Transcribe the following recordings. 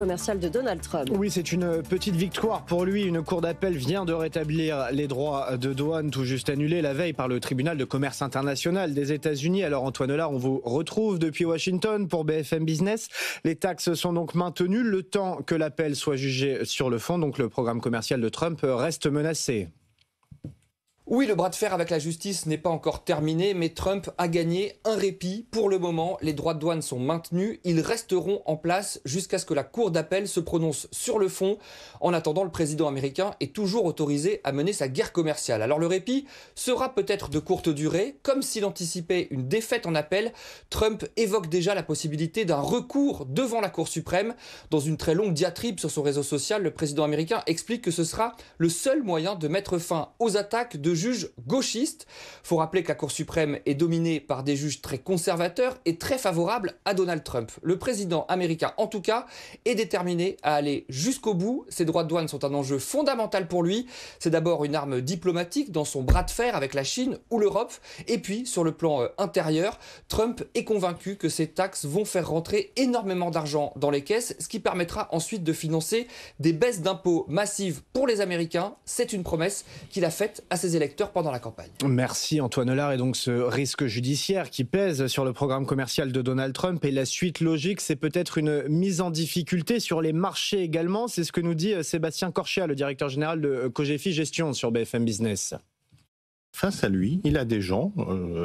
Commercial de Donald Trump. Oui, c'est une petite victoire pour lui. Une cour d'appel vient de rétablir les droits de douane tout juste annulés la veille par le tribunal de commerce international des États-Unis. Alors Antoine Hollard, on vous retrouve depuis Washington pour BFM Business. Les taxes sont donc maintenues le temps que l'appel soit jugé sur le fond. Donc le programme commercial de Trump reste menacé. Oui, le bras de fer avec la justice n'est pas encore terminé, mais Trump a gagné un répit. Pour le moment, les droits de douane sont maintenus. Ils resteront en place jusqu'à ce que la cour d'appel se prononce sur le fond. En attendant, le président américain est toujours autorisé à mener sa guerre commerciale. Alors le répit sera peut-être de courte durée. Comme s'il anticipait une défaite en appel, Trump évoque déjà la possibilité d'un recours devant la Cour suprême. Dans une très longue diatribe sur son réseau social, le président américain explique que ce sera le seul moyen de mettre fin aux attaques de juges gauchistes. Faut rappeler que la Cour suprême est dominée par des juges très conservateurs et très favorables à Donald Trump. Le président américain, en tout cas, est déterminé à aller jusqu'au bout. Ces droits de douane sont un enjeu fondamental pour lui. C'est d'abord une arme diplomatique dans son bras de fer avec la Chine ou l'Europe. Et puis, sur le plan intérieur, Trump est convaincu que ces taxes vont faire rentrer énormément d'argent dans les caisses, ce qui permettra ensuite de financer des baisses d'impôts massives pour les Américains. C'est une promesse qu'il a faite à ses électeurs pendant la campagne. Merci Antoine Hollard. Et donc ce risque judiciaire qui pèse sur le programme commercial de Donald Trump et la suite logique, c'est peut-être une mise en difficulté sur les marchés également. C'est ce que nous dit Sébastien Corchia, le directeur général de Cogefi Gestion sur BFM Business. Face à lui, il a des gens,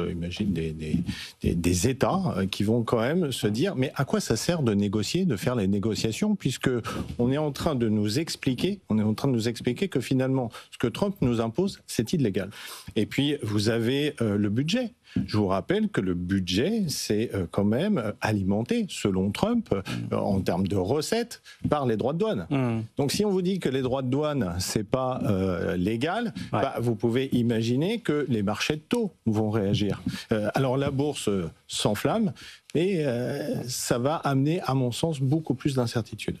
imagine des États qui vont quand même se dire mais à quoi ça sert de négocier, de faire les négociations, puisque on est en train de nous expliquer que finalement ce que Trump nous impose, c'est illégal. Et puis vous avez le budget. Je vous rappelle que le budget, c'est quand même alimenté, selon Trump, en termes de recettes, par les droits de douane. Donc si on vous dit que les droits de douane, c'est pas légal, vous pouvez imaginer que les marchés de taux vont réagir. Alors la bourse s'enflamme et ça va amener, à mon sens, beaucoup plus d'incertitudes.